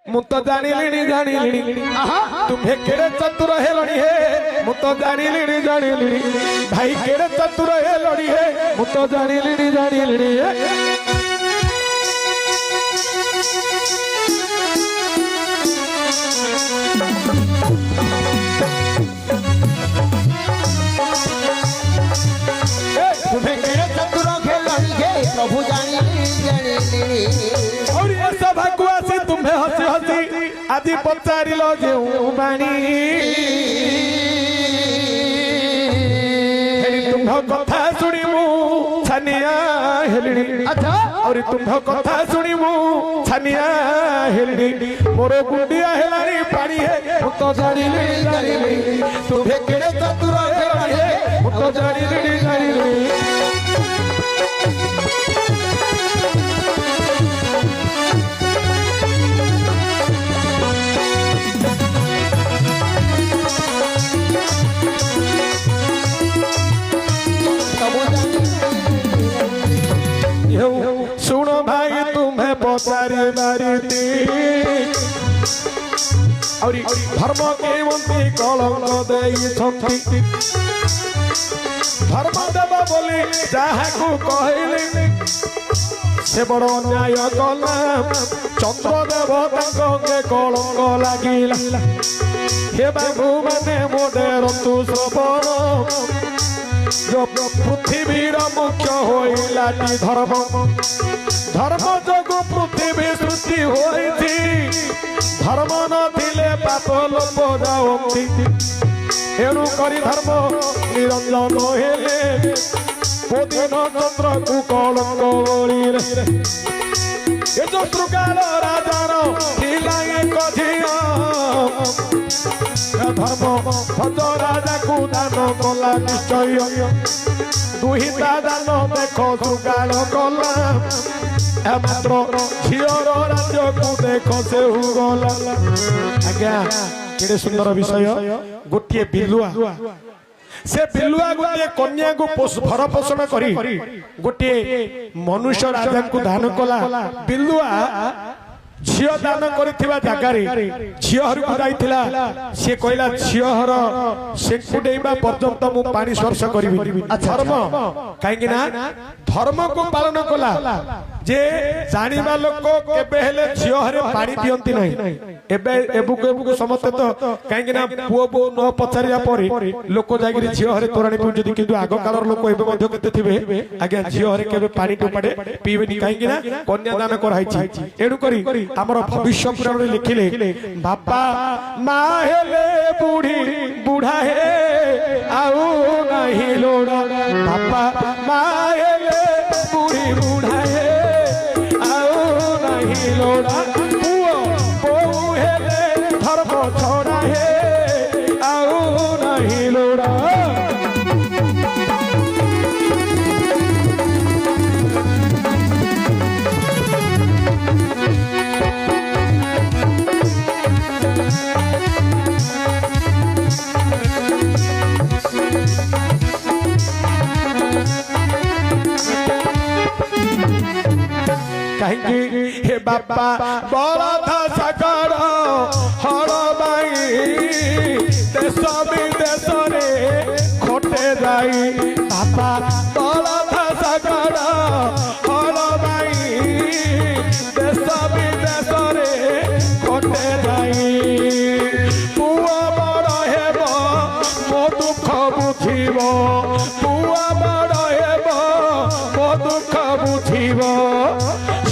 मु तो जानी तुम्हें केड़े चतुर है लड़ी है मु तो जानी भाई केड़े चतुर है लड़ी है मु तो जानी है तुम्हें केड़े चतुर है लड़ी है प्रभु जानी और ये सभा को आसी तुम्हें हसी हसी आज पचारि लो जे बाणी तुम्ह कथा शुणी मु छानिया हेलिनी अच्छा और तुम्ह कथा शुणी मु छानिया हेलिनी मोर गुंडिया हेलानी पानी है मु तो जानी तुम्हें केड़े चतुर है लड़ी है मु तो जानी सुनो भाई तुम्हें पचारि मारी और धर्म के मंत्री कलंक देई धर्म देव बोली जहाँ को कहले से बड़ न्याय कला चंद्रदेव के कलंक लगिला हे बाबू मैंने मोडे रतु श्रवण जो पृथ्वीर मुख्य होइला धर्म धर्म जोगु पृथ्वी सृष्टि होइछि धर्म नथिले पाप लोप जाओति एणु करी धर्म निरंजन हेले कोदिन चंद्र को कलंक बोलिले ए जो त्रुकाल राजार थिला एक झिया धर्म भज राजा को दान कला निश्चय दुहिता दान देख त्रुकाल कला मात्र झीर राज्य को देख से गला आज्ञा केड़े सुंदर विषय गोटे बिलुआ से बिलुआ गोटे कन्या को भर पोषण करी गोटे मनुष्य राजा को दान कला बिलुआ झील दान करिथिबा जगारे झीहर को जाइथिला से कहला झीहर से कुडेबा पर्यंत मु पानी स्पर्श करबी धर्म काहेकि ना धर्म को पालन कला जे जानिबा लोक केबे हेले झीहरे पानी पियंती नहीं एबे एबुको समस्त तो काहेकि ना पुओ बो न पचारिया परे लोक जागिरी झीहरे तोराणी पिउ जदी किंतु आगो कालर लोक एबे मध्य केते थिबे आज्ञा झीहरे केबे पानी टोपाडे पीबेनी काहेकि ना कन्यादान कराइछि एडु करी हमर भविष्य पुराण रे लिखिले बापा मां हेले बूढ़ी बूढ़ा हे आउ नहीं लोड़ा बापा मां हेले बूढ़ी बूढ़ा हे आउ नहीं लोड़ा पुओ बहु हेले धर्म छोड़ा हे आउ नहीं लोड़ा कहीं हे बापा बड़ा था सकर हर बाई देश विदेश रे खोटे जाई बापा बड़ा था सकर हर बाई देश विदेश रे खोटे जाई पुआ बड़ हेब मो दुख बुझिब पुआ बड़ हेब मो दुख बुझिब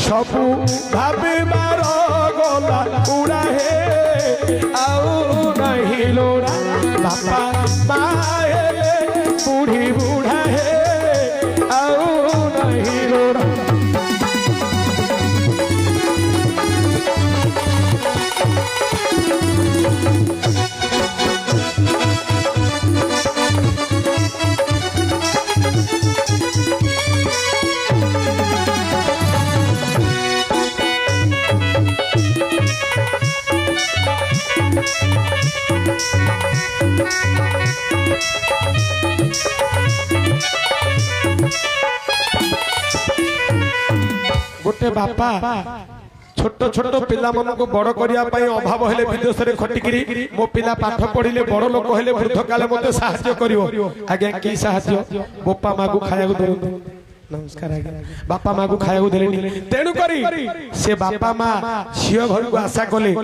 सबू भाभी मार गला उड़ा हे आउ नहीं लोड़ा बापा माए बूढ़ी बूढ़ा हे आउ नहीं लोड़ा गोटे बापा छोट छोट पिला को बड़ करने अभाव हेले विदेश में खटिकी मो पिला पाठ पढ़िले बड़ लोक हेले वृद्ध काले मत साहाଯ୍य करिवो आज्ञा की साहाଯ୍य बापा माँ को खाया नमस्कार आज्ञा बापा माँ को खाया तेणु करी से बापा माँ झील घर को आशा कले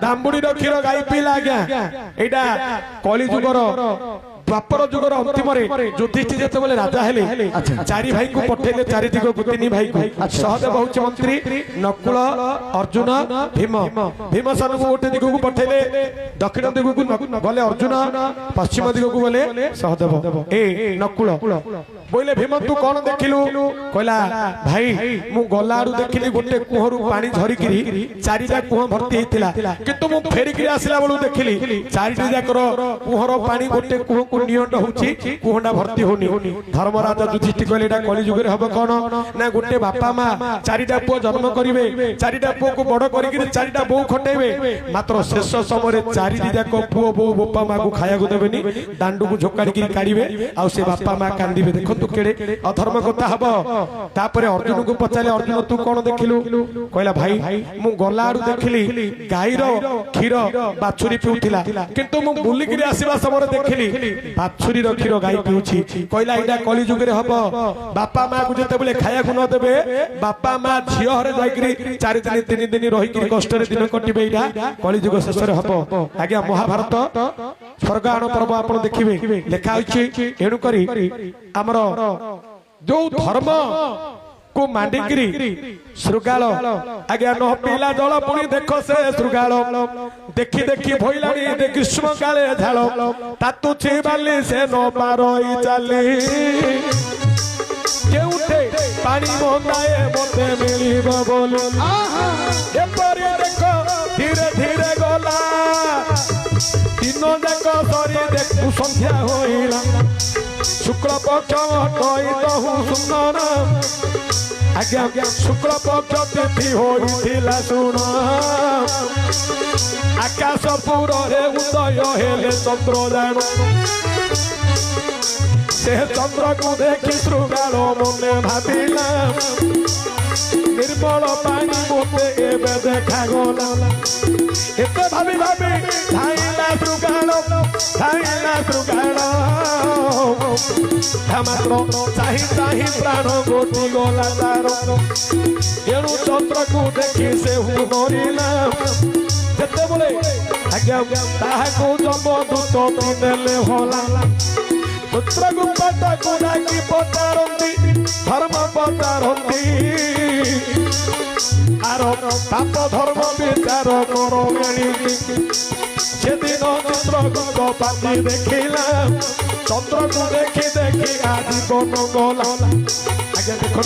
दाम्बुड़ी क्षीर गाई पीला आज्ञा यहाँ कली जुगर द्वापर जुगर अंतिम युधिष्ठिर जो राजा हेले चारि भाई को पठेले चारि दिग को तीन भाई को सहदेव होउछि मंत्री नकुल अर्जुन भीम भीमसेन को गोटे दिग को पठेले दक्षिण दिग को गले अर्जुन पश्चिम दिग को गले सहदेव ए नकुल बोले भीम तू कौन देखिलु कहला भाई मु गलाडू देखिली गोटे कुहरु पानी झरिकी चारिटा कुह भर्ती होता किंतु मु फेरिकी आसला बेलू देखिली चारिटी जाकर कुहर पानी गोटे कुह को नियंट होउछि कुहना भर्ती होनी धर्मराज युधिष्ठिर कहले एटा कली जुग रे हबो कोन ना गोटे बापा मां चारिटा पुओ जन्म करिवे चारिटा पुओ को बड़ करिकि चारिटा बो खटेबे मात्र शेष समय चारिटी जाक पुओ बो बापा मां को खाया को देबेनी दांडू को झोकाड़ी काढिबे आ से बापा मां कांदिबे देखो तू केड़े अधर्म कथा हबो तापरे अर्जुन को पचाले अर्जुन तू कोन देखिलु कहला भाई मु गलाडू देखिली गाईर क्षीर बाछुरी पिउथिला किंतु मु बुलिकि आसीबा समय देखिली बाछुरी क्षीर गाई पिउछि कहला एटा कली जुग रे हबो बापा मां को जते बेले खाया को न देबे बापा मां झियो हरे जाईकरी 4 दिन 3 दिन रहिकरी कष्ट रे दिन कटिबे एटा कली जुग शेष रे हबो आज्ञा महाभारत स्वर्गाण पर्व आपण देखिबे लेखा होछि एणु करी हमर जो धर्म को मांडिकी श्रृगाल आज्ञा न पीला जल पुणी देख से श्रृगाल देखी देखी भइलानी ग्रीष्म काले झाल तातुछि बाली से न पारई चाली केउठे पानी मंगाए मते मिलिब बोली एपरि देख धीरे धीरे गला दिन जाक सरी देखु संध्या होइला शुक्ल पक्ष हटई सुंदर आज्ञा शुक्ल पक्ष तिथि होइथिला सुन आकाश पुरे उदय हेले चंद्र जान से चंद्र को देखी श्रृगाल मने भाविला निर्मल पानी मोते एबे देखा गला एते भाभी भाभी धाइला श्रृगाल मात्र चाही चाही प्राण गोटी गला तार एणु चंद्र को देखी से मरिला जेते बोले आज्ञा ताहाको जमदूत पिनेले होला पुत्र गुप्ता को डाकी पचारंती धर्म पचारंती आर पाप धर्म विचार करो सेदिन चंद्रगुप्त पाती देखिला चंद्र को देखी देखी आज कौन गला आज्ञा देखु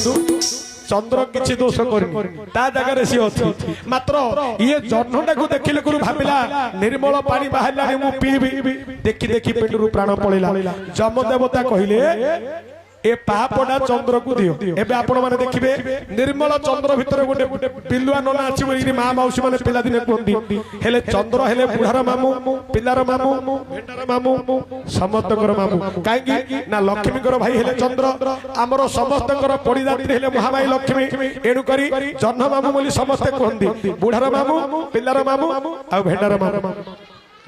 चंद्र किछि दोष करनी ता जगह सी अछि मात्र ये जन्नटा को देखिले गुरु भाबिला निर्मल पानी बाहरला मु पीबी देखी देखी पेटरू प्राण पळिला जम देवता कहिले ए पापडा चंद्र को दियो एबे आपण माने देखिबे निर्मल चंद्र भीतर गोटे पिलुआ नना अछि बोली मां मौसी माने पिला दिने कोंदी हेले चंद्र हेले बुढ़ार मामू पिलार मामू भेंडार मामू समस्तकर मामू काहेकि ना लक्ष्मी कर भाई हेले चंद्र हमरो समस्तकर पड़ीदात्री हेले महामाई लक्ष्मी एणु करी जन्म मामू बोली समस्त कोंदी बुढ़ार मामू पिलार मामू आ भेंडार मामू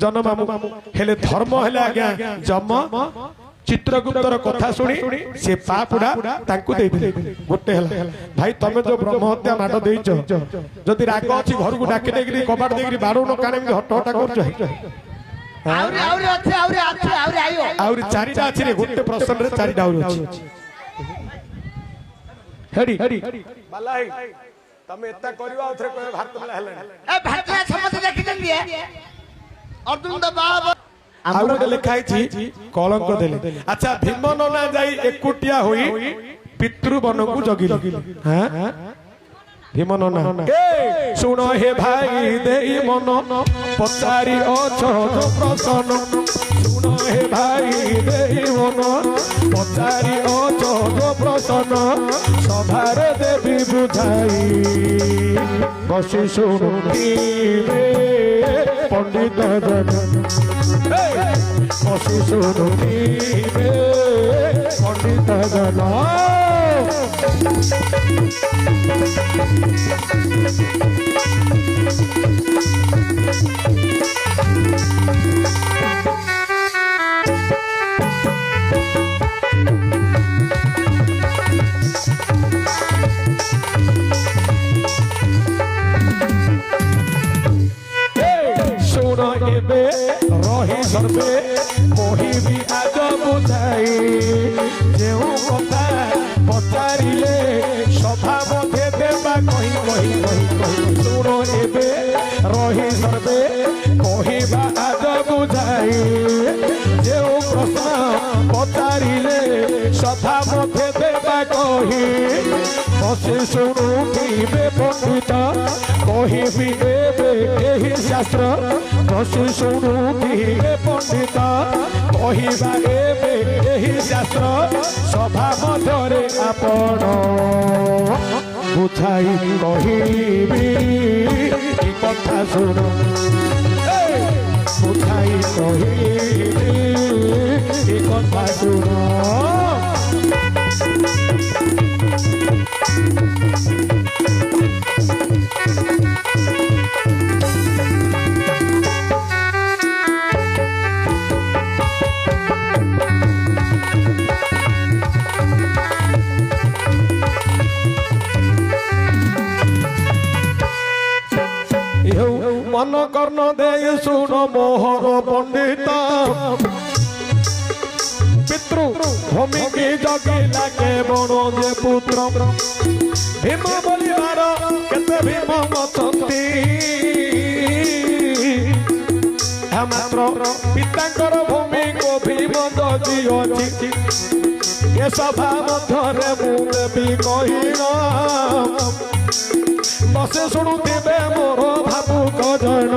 जन्म मामू हेले धर्म हेले आज्ञा जम चित्रगुप्तर कथा सुनी से पापुडा तांकु दे दिले गोटे हला भाई तमे जो ब्रह्म हत्या माड देइचो जदि राग अछि घर को डाके देगिरी कबाट देगिरी बारो न काने हट हटा करछ आउरी आयो आउरी चारिटा अछि रे गोटे प्रश्न रे चारिटा आउरी अछि हेडी बालाई तमे एता करबा उथरे कोइ भारत मला हले ए भारत समस्त देखि देलिए अर्जुन द बाबा आउरे लिखाई छी कलंक देले अच्छा भीम नना जाई एकुटिया होई पितृ वन को जगिले हां भीम नना ए सुनो हे भाई देई मन पचारी अछ प्रसन्न सुनो हे भाई देई मन पचारी अछ प्रसन्न सभारे देवी बुझाई बसी सुनी पंडित जन बसी सुनी पंडित जन ଶୁଣ ଏବେ ରହି ସର୍ବେ କହିବି ଆଗ ବୁଝାଇ ଯେଉଁ କଥା ପଚାରିଲେ ସଭା ମଧ୍ୟ ଦେବା କହି କହି କହି କହି ଶୁଣ ଏବେ ରହି ସର୍ବେ କହିବା ଆଗ ବୁଝାଇ ଯେଉଁ ପ୍ରଶ୍ନ ପଚାରିଲେ ସଭା ମଧ୍ୟ ଦେବା କହି ବସି ଶୁଣୁଥିବେ ପଣ୍ଡିତ କହିବି ଏବେ ଏହି ଶାସ୍ତ୍ର ବସି ଶୁଣୁଥିବେ ପଣ୍ଡିତ କହିବା ଏବେ ଏହି ଶାସ୍ତ୍ର ସଭା ମଧ୍ୟରେ ଆପଣ ବୁଝାଇ କହିବି ଏ କଥା ଶୁଣ ବୁଝାଇ କହିବି ଏ କଥା ଶୁଣ মন কর্ণ দেয় শুণ মোহন পণ্ডিত পিতৃ ভূমিকে জগে লাগে বণ যে পুত্র ভীম বলিবার কেতে ভীম অছন্তি মাত্র পিতাঙ্কর ভূমিକୁ ভীম ଜଗି ଅଛି ଏ ସଭା ମଧ୍ୟରେ ମୁଁ ଦେବି କହିଲ ବସେ ଶୁଣୁଥିବେ ମୋର ଭାବୁକ ଜୈନ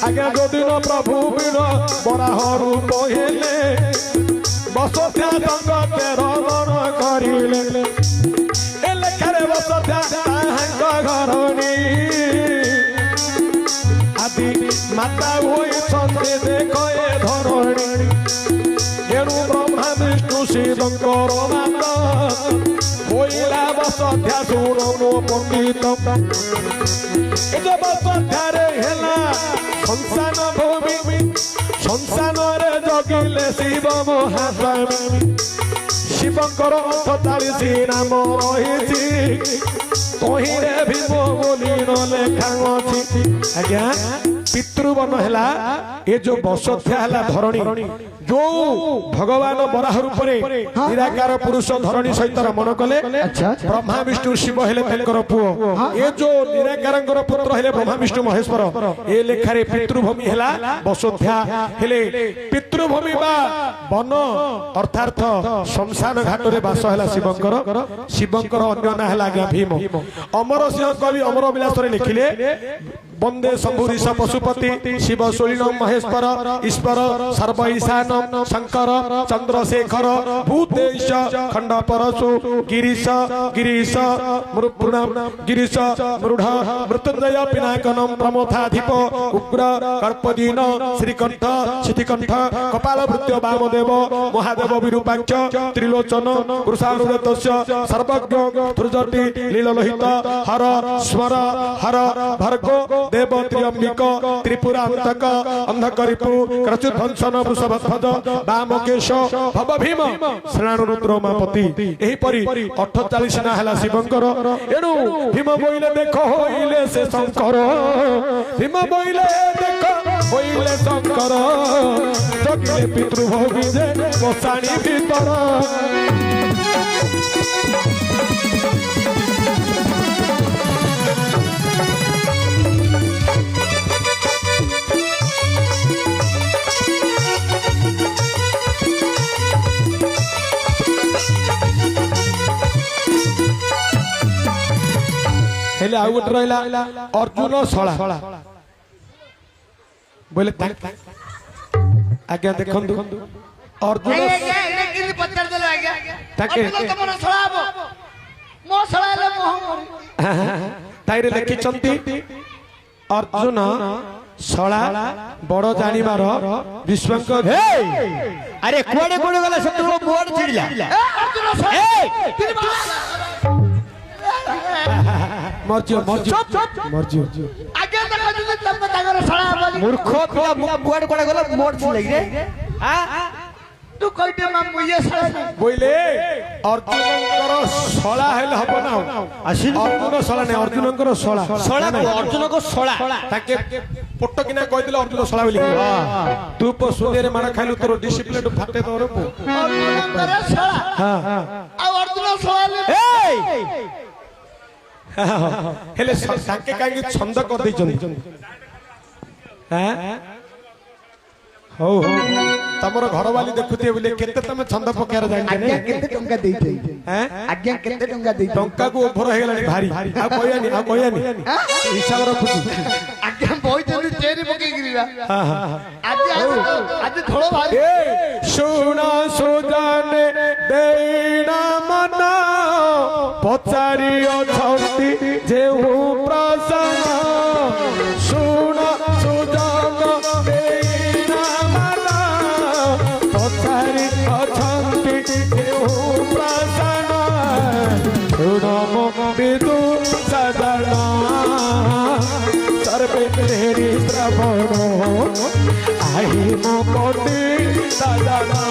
ଆଜ୍ଞା ଯୋଉଦିନ ପ୍ରଭୁ ବୀର ବରାହ ରୂପ ହେଲେ ବସତ୍ୟା ଦଙ୍ଗ 13 ଗଣ କରିଲେ ଏ ଲେଖାରେ ବସତ୍ୟା ତାହାଙ୍କ ଘରଣୀ ଆଦି ମାତା ହୋଇଛନ୍ତି ଦେଖ ଏ ଧରଣୀ ଏଣୁ ବ୍ରହ୍ମା ବିଷ୍ଣୁ ଶିବଙ୍କର ମାତା ହୋଇଲା ବସତ୍ୟା ଶୁଣ ମୋ ପଣ୍ଡିତ ଏ ଯେ ବସତ୍ୟାରେ ହେଲା ସଂସାନ ଭୂମି ସଂସାନରେ ଜଗିଲେ ଶିବ ମହାସ୍ୱାମୀ ଶିବଙ୍କର 48 ନାମ ରହିଛି ତହିଁରେ ଭୀମ ବୋଲି ଲେଖା ଅଛି ଆଜ୍ଞା ପିତୃବନ ହେଲା ଏ ଯୋଉ ବସତ୍ୟା ହେଲା ଧରଣୀ ଯୋଉ ଭଗବାନ ବରାହ ରୂପରେ ନିରାକାର ପୁରୁଷ ଧରଣୀ ସହିତ ରମଣ କଲେ ବ୍ରହ୍ମା ବିଷ୍ଣୁ ଶିବ ହେଲେ ତାଙ୍କର ପୁଅ ଏ ଯୋଉ ନିରାକାରଙ୍କର ପୁତ୍ର ହେଲେ ବ୍ରହ୍ମା ବିଷ୍ଣୁ ମହେଶ୍ୱର ଏ ଲେଖାରେ ପିତୃଭୂମି ହେଲା ବସତ୍ୟା ହେଲେ ପିତୃଭୂମି ବା ବନ ଅର୍ଥାର୍ଥ ଶମଶାନ ଘାଟରେ ବାସ ହେଲା ଶିବଙ୍କର ଅନ୍ୟ ନାଁ ହେଲା ଆଜ୍ଞା ଭୀମ ଅମର ସିଂହ କବି ଅମର ବିଳାସରେ ଲେଖିଲେ বন্দে শম্ভুরিষ পশুপতি শিব শৈল মহেশ্বর ঈশ্বর সর্ব ঈশান শঙ্কর চন্দ্রশেখর ভূতেশ খণ্ড পরশু গিরিশ গিরিশ গিরিশ মৃঢ় মৃত্যুঞ্জয় পিনাকনম প্রমথাধিপ উগ্র কর্পদীন শ্রীকণ্ঠ সিদ্ধিকণ্ঠ কপাল ভৃত্য বামদেব মহাদেব বিরূপাক্ষ ত্রিলোচন কৃষানুরতস্য সর্বজ্ঞ ধ্রুজটি লীললোহিত হর স্মর হর ভর্গ দেব ত্রিয়ম্বিক ত্রিপুরান্তক অন্ধকরিপু ক্রচুধ্বংসন বৃষভধ্বজ বামকেশ ভব ভীম শ্রেণুରୁଦ୍ର ଉମାପତି ଏହିପରି 48 ନାଁ ହେଲା ଶିବଙ୍କର ଏଣୁ ଭୀମ ବୋଇଲେ ଦେଖ ହୋଇଲେ ସେ ଶଙ୍କର ଭୀମ ବୋଇଲେ ଦେଖ ହୋଇଲେ ଶଙ୍କର ଜଗିଲେ ପିତୃଭୂମି ଯେ ବସାଣି ଭିତର हेले आउ गोटे रहिला अर्जुन शला बोले आज्ञा देखंतु अर्जुन किनि पचार देले आज्ञा ताके तमन शलाब मो शलाले मोह ताइरे लेखि चंती अर्जुन शला बड़ जानिबार विश्वंक हे अरे कोडे कोडे गला सतुलो बोर्ड छिड़िला अर्जुन शला ମର୍ଜିଓ ଆଜ୍ଞା ଦେଖନ୍ତୁ ତମେ ତାଙ୍କର ଶଳା ବୋଲି ମୂର୍ଖ ପିଲା କୁଆଡେ କୁଆଡେ ଗଲା ମୋଟ ଲାଗି ରେ ତୁ କହିଟେ ମା ମୁଁ ଇଏ ଶଳା ନାହିଁ ବୋଇଲେ ଅର୍ଜୁନଙ୍କର ଶଳା ହେଲେ ହବ ନା ଅର୍ଜୁନ ଶଳା ନାହିଁ ଅର୍ଜୁନଙ୍କର ଶଳା ଶଳା ଅର୍ଜୁନଙ୍କ ଶଳା ତାକେ ପଟକିନା କହିଦେଲେ ଅର୍ଜୁନ ଶଳା ବୋଲି ତୁ ସୁନିଆରେ ମାଡ଼ ଖାଇଲୁ ତୋର ଡିସିପ୍ଲିନ ଫାଟେ ତୋର ଅର୍ଜୁନଙ୍କର ଶଳା ଆଉ ଅର୍ଜୁନ ଶଳା ହେଲେ ତାକେ କାହିଁକି ଛନ୍ଦ କରିଦେଇଛନ୍ତି ହଉ ହଉ ତମର ଘରବାଲି ଦେଖୁଥିବେ ବୋଲି କେତେ ତମେ ଛନ୍ଦ ପକେଇବାର ଆଜ୍ଞା ଜାଣିଛ କେତେ ଟଙ୍କା ଦେଇଥିଲେ ଆଜ୍ଞା କେତେ ଟଙ୍କା ଦେଇଥିଲେ ଟଙ୍କାକୁ ଓଭର ହେଇଗଲାଣି ଭାରି ଆଉ କହିବାନି ହିସାବ ରଖୁଛୁ ଆଜ୍ଞା ବଇଛନ୍ତି ଚେରି ପକେଇକିରି ଆଜି ଥୋଳ ଭାରି ଶୁଣ ସୁଜାନେ ଦେଇନା ମନ ପଚାରି ଅଛନ୍ତି ଯେଉଁ ପ୍ରସନ୍ନ ଶୁଣ ସୁଜାନ ଦେଇନା ମନ ପଚାରି ଅଛନ୍ତି ଯେଉଁ ପ୍ରସନ୍ନ ଶୁଣ ମୋ ବିଦୁ ସଦନ सर्वे तेरी श्रवण आई मो कोटि सदना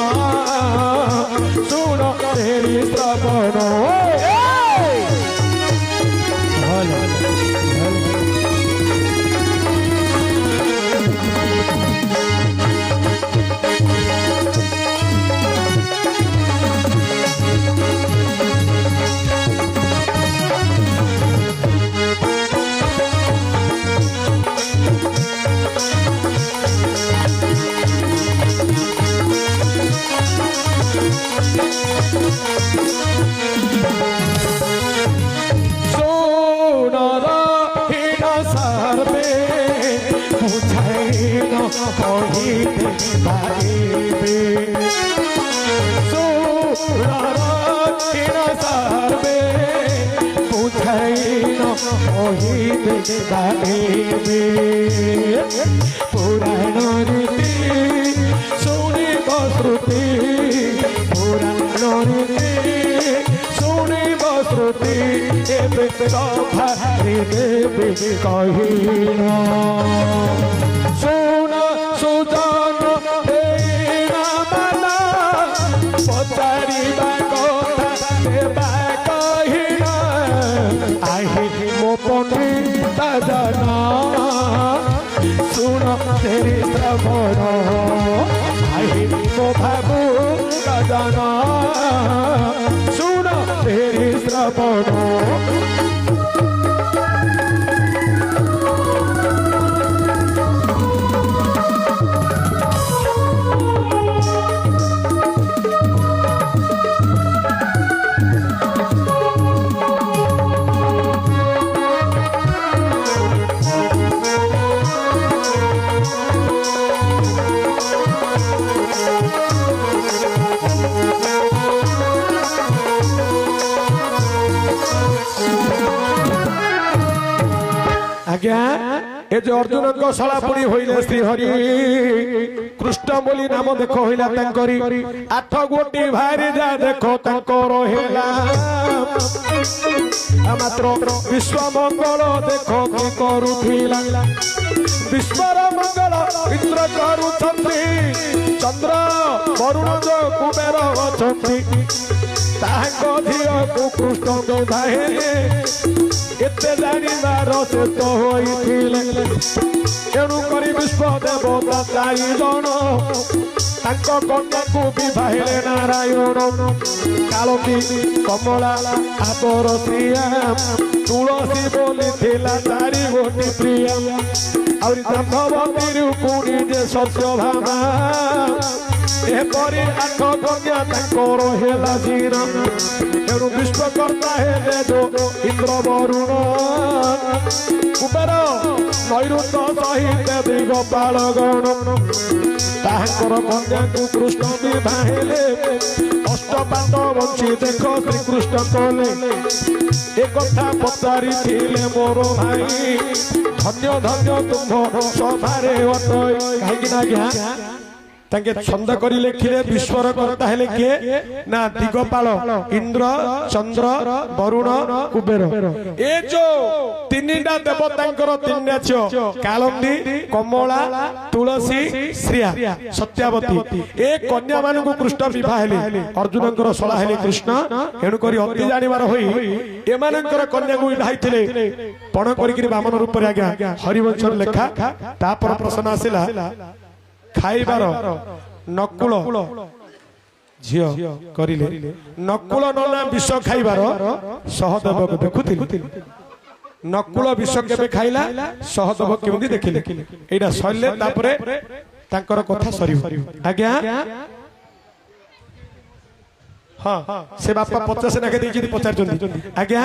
सुन तेरी श्रवण কহিতে পারিবে সুরারীণ সার্বে বুঝাইন কহিতে পারিবে পুরাণ রীতি শুনিব শ্রুতি পুরাণ রীতি শুনিব শ্রুতি এবে কথারি দেবে কহিন सुन सुजन देना माना पचारिबा कथा देबा कहिना आहि मो पंडित जना सुन तेरी श्रवण आहि मो भाबु जना सुन तेरी श्रवण आज्ञा ए जो अर्जुन को शलापुणी होइले श्री हरि कृष्ण बोली नाम देखो होइला तंकरी आठ गोटी भारी जा देखो तंकर हेला मात्र विश्व मंगल देखो के करूथिला विश्वर मंगल इंद्र करूछंती चंद्र वरुण जो कुबेर अछंती ताहाको धियो को कृष्ण को धाहे एते जानिबार से तो होइथिले एणु करी विश्व देवता चारि जण तांको कन्या को विवाहिले नारायण कालकी कमला आदर प्रिया तुलसी बोली थिला चारि गोटी प्रिया आउरी जाम्बवती रूपुणी जे सत्य भामा एपरी आठ कन्या तांकर हेला जीर्ण एणु विश्वकर्ता हेले जो इंद्र वरुण कुबेर नैऋत सहित दिगपाल गण ताहाकर कन्या को कृष्ण विवाहिले अष्टपाद वंशी देख श्रीकृष्ण कले एक कथा पचारि थिले मोर भाई धन्य धन्य तुम सभारे अटय कहीं तांके छंद करी लेखिले विश्वर कर्ता हेले के ना दिगपाल इंद्र चंद्र वरुण कुबेर ए जो तीनटा देवतांकर तीन झियो कालंदी कमला तुलसी श्रिया सत्यावती ए कन्या मान को कृष्ण विवाह हेले अर्जुनकर सला हेले कृष्ण एणु करी अति जानिबार होई एमानकर कन्या को विवाहिथिले पण करी वामन रूप रे आज्ञा हरिवंश लेखा तापर प्रश्न आसिला खाइबार नकुल झियो करिले नकुल नना विष खाइबार सहदेव को देखुथिले नकुल विष केबे खाइला सहदेव केमि देखिले एटा सल्ले तापरे तांकर कथा सरिव आज्ञा हाँ से बापा 50 नाके देछि पचार आज्ञा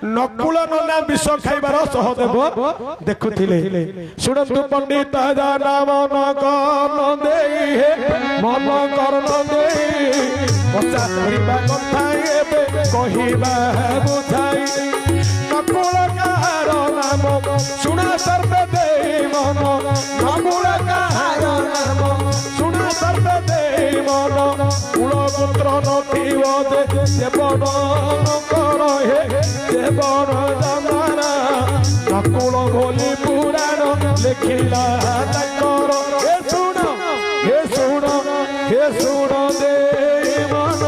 नकुल नना विष खाइबार सहदेव देखुथिले सुनंतु पंडित जाना मन कर्ण देई मन कर्ण देई पचारिबा कथा एबे कहिबा बुझाई नकुल कार नाम सुना सर्व देई मन नकुल कार नाम सुना सर्व देई मन कुल पुत्र नथिव देवन कर हे देवन जमाना नकुल बोली पुराण लिखिला ताकर हे सुन दे मन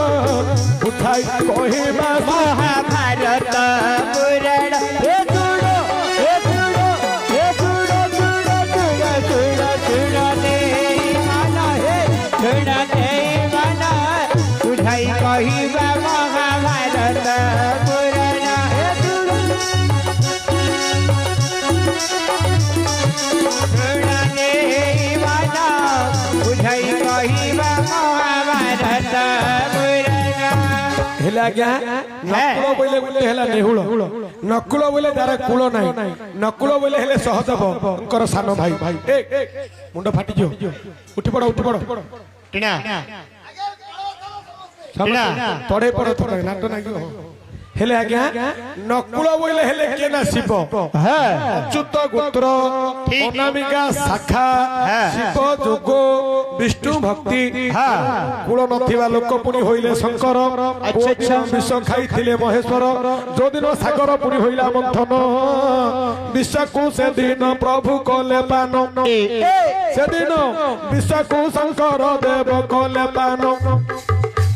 उठाई कहिबा महाभारत पुराण हे कहिबा महाभारत पुराण बुझाई कहिबा महाभारत पुराण हेला क्या नकुल बोले बोले हेला नेहुल नकुल बोले तार कुल नाही नकुल बोले हेले सहदेव अंकर सान भाई ए मुंड फाटी जो उठी पड़ टिना तड़े पड़ थोड़ा नाट नागियो हेले आज्ञा नकुल बोले हेले के ना शिव अच्युत गोत्र अनामिका शाखा शिव जोग विष्णु भक्ति कुल नथिबा लोक पुनी होइले शंकर विष खाइथिले महेश्वर जो दिन सागर पुनी होइला मंथन विष को से दिन प्रभु कले पान से दिन विष को शंकर देव कले पान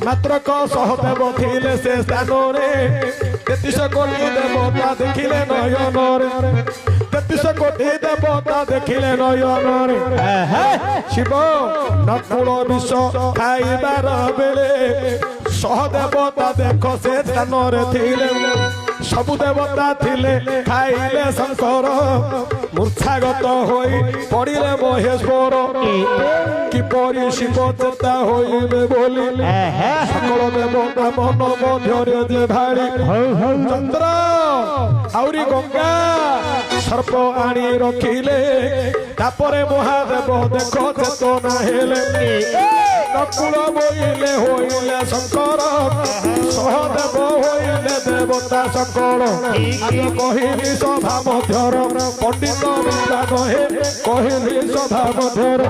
मात्र क सहदेव थिले से स्थान रे 33 कोटी देवता देखिले नयन रे 33 कोटी देवता देखिले नयन रे शिव नकुल विष खाइबार बेले सहदेवता देख से स्थान रे थिले सबु देवता थिले खाइले शंकर मूर्छागत होई पड़िले महेश्वर किपरि शिव चेता होइबे बोली सकल देवता मन मध्यरे जे भारी चंद्र आउरी गंगा सर्प आनी रखिले तापरे महादेव देख चेतना हेले नकुल बोइले होइले शंकर सहदेव होइले देवता शंकर आगे कहिली सभा मध्यर पंडित विद्या कहे कहिली सभा मध्यर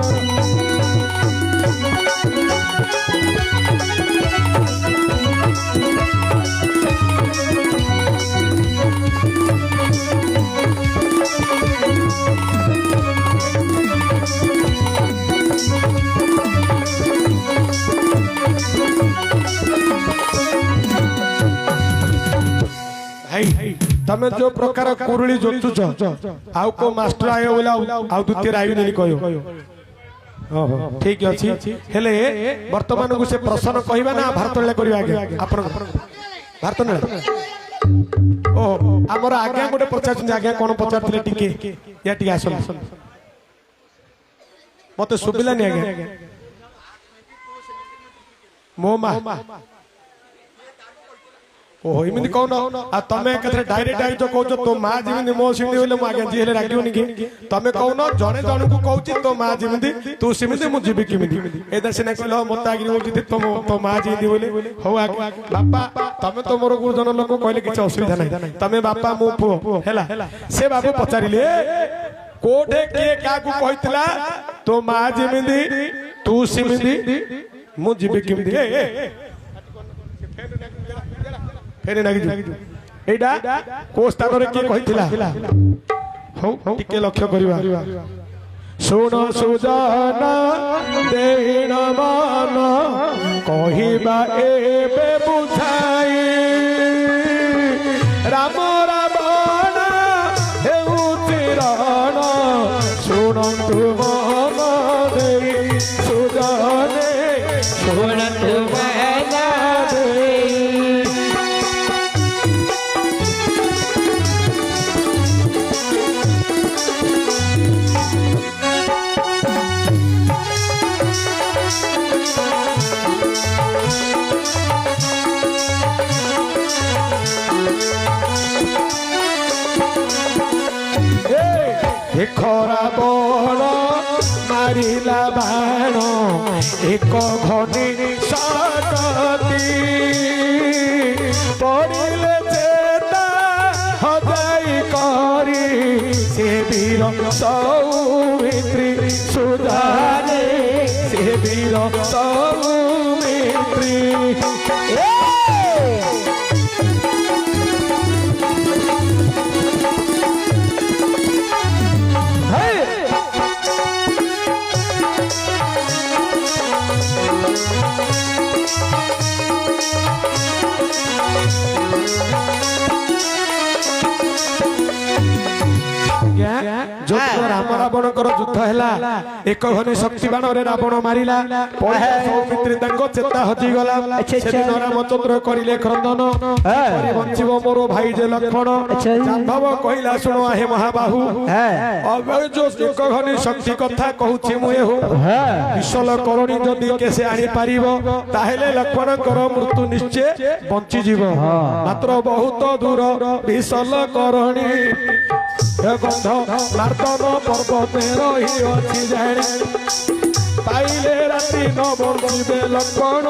तमे जो प्रकार कुरुली जोतुच आउ को मास्टर आयो बोला आउ द्वितीय आइबि नहीं कहियो ठीक अछि हेले वर्तमान को से प्रश्न कहिबा ना भारत ले करिबा आगे आपन भारत ने ओ हमर आगे गोटे पचार आगे कोन पचारथिले टिके या टिके आसन मते सुबिला नि आगे मो मा ओहो इमिति कौन आ तमे कथरे डायरेक्ट आई जो कहू तो मां जिमिति मो सिमिति होले मो आगे जी हेले रागियोनी कि तमे कौन जने जन को कहूची तो मां जिमिति तू सिमिति मु जीबी किमिति ए दर्शन कहलो मत आगे होची तो मां जिमिति बोले हो आगे बापा तमे तो मोर गुरुजन लोक कहले किछ असुविधा नै तमे बापा मो पो हेला से बाबू पचारिले कोठे के काकू कहितला तो मां जिमिति तू ତୁ ସେମିତି ମୁଁ ଯିବି କେମିତି ଫେରେ ନାଗିଛୁ ଏଇଟା କୋଉ ସ୍ଥାନରେ କିଏ କହିଥିଲା ହଉ ଟିକେ ଲକ୍ଷ୍ୟ କରିବା ଶୁଣ ସୁଜନ ଦେଇଣ ମନ କହିବା ଏବେ ବୁଝାଇ ରାମ ରାବଣ ହେଉଛି ରଣ ଶୁଣନ୍ତୁ ମନ ଦେଇ ସୁଜନେ ଶୁଣନ୍ତୁ ମନ ଦେଇ ଖରା ବଳ ମାରିଲା ବାଣ ଏକ ଘନି ସକତି ପଡ଼ିଲେ ଚେତା ହଜାଇ କରି ସେ ବୀର ସୌମିତ୍ରୀ ସୁଧାରେ ସେ ବୀର ସୌମିତ୍ରୀ ରାମ ରାବଣଙ୍କର ଯୁଦ୍ଧ ହେଲା ଏକ ଘନି ଶକ୍ତି ବାଣରେ ରାବଣ ମାରିଲା ସୌମିତ୍ରୀ ତାଙ୍କ ଚେତା ହଜିଗଲା ସେଦିନ ରାମଚନ୍ଦ୍ର କରିଲେ କ୍ରନ୍ଦନ ବଞ୍ଚିବ ମୋର ଭାଇ ଯେ ଲକ୍ଷ୍ମଣ ଜାମ୍ବବ କହିଲା ଶୁଣ ହେ ମହାବାହୁ ଏକ ଘନି ଶକ୍ତି କଥା କହୁଛି ମୁଁ ବିଶଲ କରଣୀ ଯଦି କେସେ ଆଣିପାରିବ ତାହେଲେ ଲକ୍ଷ୍ମଣଙ୍କର ମୃତ୍ୟୁ ନିଶ୍ଚୟ ବଞ୍ଚିଯିବ ମାତ୍ର ବହୁତ ଦୂର ବିଶଲ କରଣୀ ଗନ୍ଧ ମାର୍ଦନ ପର୍ବତେ ରହିଅଛି ଜାଣି ପାଇଲେ ରାତି ନ ବଞ୍ଚିବେ ଲକ୍ଷ୍ମଣ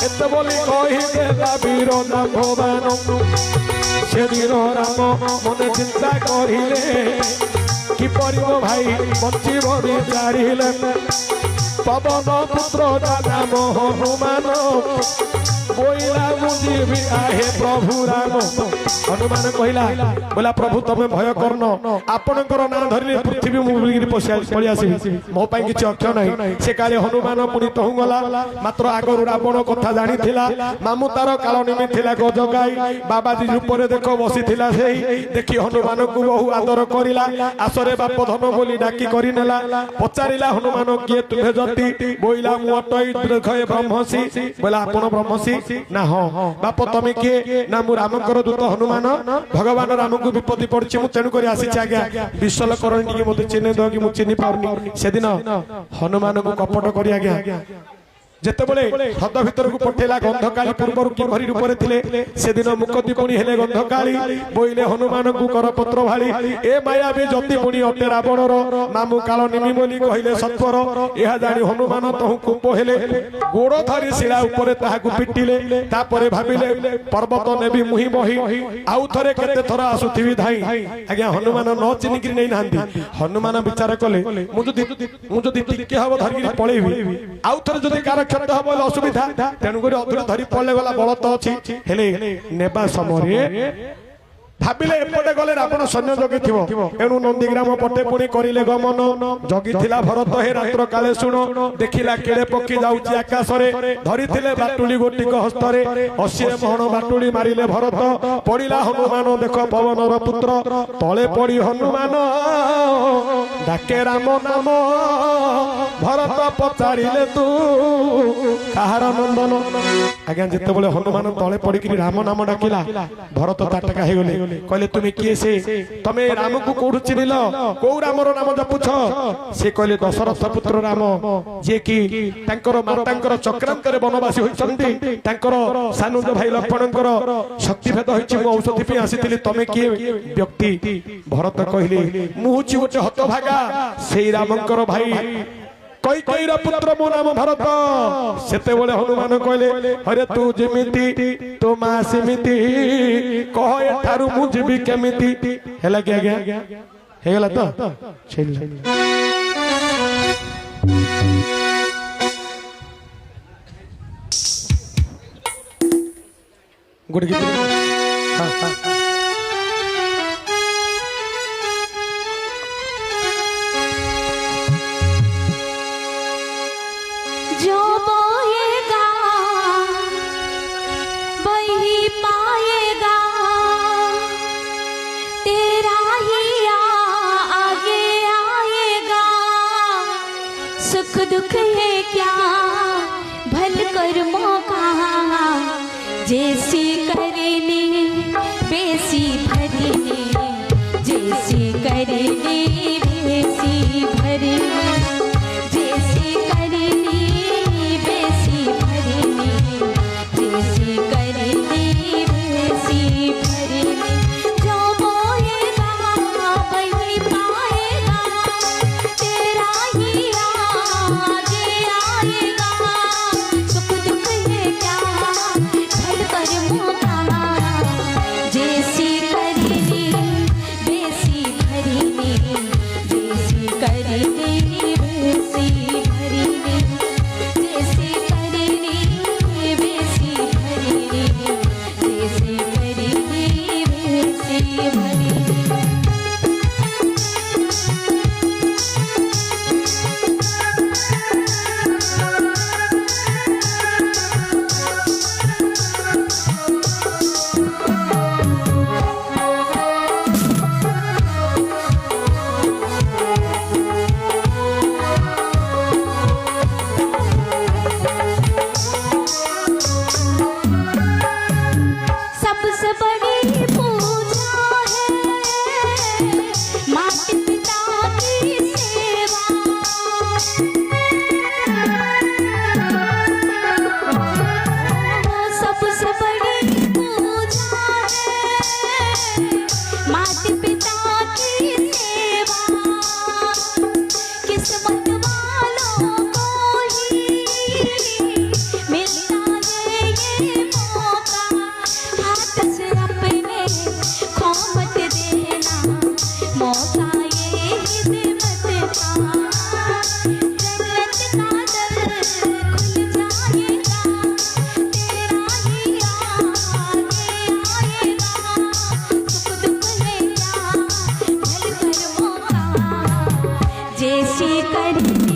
ଏତେ ବୋଲି କହିବେ ବୀର ଜାମ୍ବବାନ ସେଦିନ ରାମ ମନେ ଚିନ୍ତା କରିଲେ କିପରି ମୋ ଭାଇ ବଞ୍ଚିବ ବିଚାରିଲେ ପବନ ପୁତ୍ର ନାମ ହନୁମାନ ବୋଇଲା ମୁଁ ଯିବି ଆହେ ପ୍ରଭୁ ରାମ ହନୁମାନ କହିଲା ବୋଲା ପ୍ରଭୁ ତମେ ଭୟ କରନ ଆପଣଙ୍କର ନାଁ ଧରିଲେ ପୃଥିବୀ ମୁଁ ବୁଲିକିରି ପଳେଇ ଆସିବି ମୋ ପାଇଁ କିଛି ଅକ୍ଷୟ ନାହିଁ ସେ କାଳେ ହନୁମାନ ପୁଣି ତହୁଁ ଗଲା ମାତ୍ର ଆଗରୁ ରାବଣ କଥା ଜାଣିଥିଲା ମାମୁ ତାର କାଳ ନିମିଥିଲା ଗଜଗାଇ ବାବାଜୀ ରୂପରେ ଦେଖ ବସିଥିଲା ସେଇ ଦେଖି ହନୁମାନଙ୍କୁ ବହୁ ଆଦର କରିଲା ଆସରେ ବାପ ଧନ ବୋଲି ଡାକି କରିନେଲା ପଚାରିଲା ହନୁମାନ କିଏ ତୁମେ ଯଦି ବୋଇଲା ମୁଁ ଅଟଇ ବ୍ରହ୍ମସି ବୋଇଲା ଆପଣ ବ୍ରହ୍ମସି ନା ହଁ ବାପ ତମେ କିଏ ନା ମୁଁ ରାମଙ୍କର ଦୂତ ହନୁମାନ ଭଗବାନ ରାମଙ୍କୁ ବିପତ୍ତି ପଡିଛି ମୁଁ ତେଣୁ କରି ଆସିଛି ଆଜ୍ଞା ବିଶଲ କରଣୀ ଟିକେ ମତେ ଚିହ୍ନି ଦଅ କି ମୁଁ ଚିହ୍ନି ପାରୁନି ସେଦିନ ହନୁମାନଙ୍କୁ କପଟ କରି ଆଜ୍ଞା ଯେତେବେଳେ ହ୍ରଦ ଭିତରକୁ ପଠେଇଲା ଗନ୍ଧକାଳୀ ପୂର୍ବରୁ କିଭଳି ରୂପରେ ଥିଲେ ସେଦିନ ମୁକତି ପୁଣି ହେଲେ ଗନ୍ଧକାଳୀ ବୋଇଲେ ହନୁମାନଙ୍କୁ କରପତ୍ର ଭାଳି ଏ ମାୟାବୀ ଜ୍ୟୋତି ପୁଣି ଅଟେ ରାବଣର ମାମୁ କାଳ ନିମି ବୋଲି କହିଲେ ସତ୍ୱର ଏହା ଜାଣି ହନୁମାନ ତହୁ କୁପ ହେଲେ ଗୋଡ଼ ଧରି ଶିଳା ଉପରେ ତାହାକୁ ପିଟିଲେ ତାପରେ ଭାବିଲେ ପର୍ବତ ନେବି ମୁହିଁ ବହି ଆଉ ଥରେ କେତେ ଥର ଆସୁଥିବି ଧାଇ ଆଜ୍ଞା ହନୁମାନ ନ ଚିହ୍ନିକିରି ନେଇନାହାନ୍ତି ହନୁମାନ ବିଚାର କଲେ ମୁଁ ଯଦି ଟିକେ ହବ ଧରିକିରି ପଳେଇବି ଆଉ ଥରେ ଯଦି କାର କ୍ଷତ ହବ ଅସୁବିଧା ତେଣୁକରି ଅଧୁରା ଧରି ପଳେଇ ଗଲା ବଳ ତ ଅଛି ହେଲେ ନେବା ସମୟରେ ଭାବିଲେ ଏପଟେ ଗଲେ ରାବଣ ସୈନ୍ୟ ଜଗିଥିବ ଏଣୁ ନନ୍ଦୀଗ୍ରାମ ପଟେ ପୁଣି କରିଲେ ଗମନ ଜଗିଥିଲା ଭରତ ହେ ରାତ୍ର କାଳେ ଶୁଣ ଦେଖିଲା କେଡେ ପକ୍ଷୀ ଯାଉଛି ଆକାଶରେ ଧରିଥିଲେ ବାଟୁଳି ଗୋଟିକ ହସ୍ତରେ 80 ମୋହନ ବାଟୁଳି ମାରିଲେ ଭରତ ପଡିଲା ହନୁମାନ ଦେଖ ପବନର ପୁତ୍ର ତଳେ ପଡି ହନୁମାନ ଡାକେ ରାମ ନାମ ଭରତ ପଚାରିଲେ ତୁ କାହାର ନନ୍ଦନ ଆଜ୍ଞା ଯେତେବେଳେ ହନୁମାନ ତଳେ ପଡିକିରି ରାମ ନାମ ଡାକିଲା ଭରତ ତାଟକା ହେଇଗଲେ କହିଲେ ତୁମେ କିଏ ସେ ତମେ ରାମକୁ କୋଉଠୁ ଚିହ୍ନିଲ କୋଉ ରାମର ନାମ ଜପୁଛ ସେ କହିଲେ ଦଶରଥ ପୁତ୍ର ରାମ ଯିଏ କି ତାଙ୍କର ମାତାଙ୍କର ଚକ୍ରାନ୍ତରେ ବନବାସୀ ହୋଇଛନ୍ତି ତାଙ୍କର ସାନୁଜ ଭାଇ ଲକ୍ଷ୍ମଣଙ୍କର ଶକ୍ତିଭେଦ ହୋଇଛି ମୁଁ ଔଷଧି ପାଇଁ ଆସିଥିଲି ତମେ କିଏ ବ୍ୟକ୍ତି ଭରତ କହିଲେ ମୁଁ ହଉଛି ଗୋଟେ ହତଭାଗା ସେଇ ରାମଙ୍କର ଭାଇ କୈକେୟୀର ପୁତ୍ର ମୋ ନାମ ଭରତ ସେତେବେଳେ ହନୁମାନ କହିଲେ ହରେ ତୁ ଯେମିତି ତୋ ମା ସେମିତି କହ ଏଠାରୁ ମୁଁ ଯିବି କେମିତି ହେଲା କି ଆଜ୍ଞା ହେଇଗଲା ତ गुड गीत हाँ हाँ जो बोएगा वही पाएगा तेरा ही आगे आएगा सुख दुख है क्या भल कर्मों का जैसी करनी बेसी भरनी जैसी करनी बेसी भरनी जैसी करनी बेसी भरनी जैसी करनी बेसी भरनी जो बोएगा वही पाएगा तेरा ही आगे आएगा सुख दुख है क्या भल कर्मों का जैसी करनी बेसी भरनी जैसी करनी बेसी भरनी जैसी करनी बेसी भरनी जैसी करनी बेसी भरनी सबसे बड़ी पूजा है माता पिता की सेवा सबसे बड़ी पूजा है माता पिता की सेवा किस्मत वालों को ही मिलता है ये मौका हाथ से अपने खो मत देना मौका ये हिम्मत का जन्नत का दर खुल जाएगा तेरा ही आगे आएगा सुख दुख है क्या भल कर्मों का जैसी करनी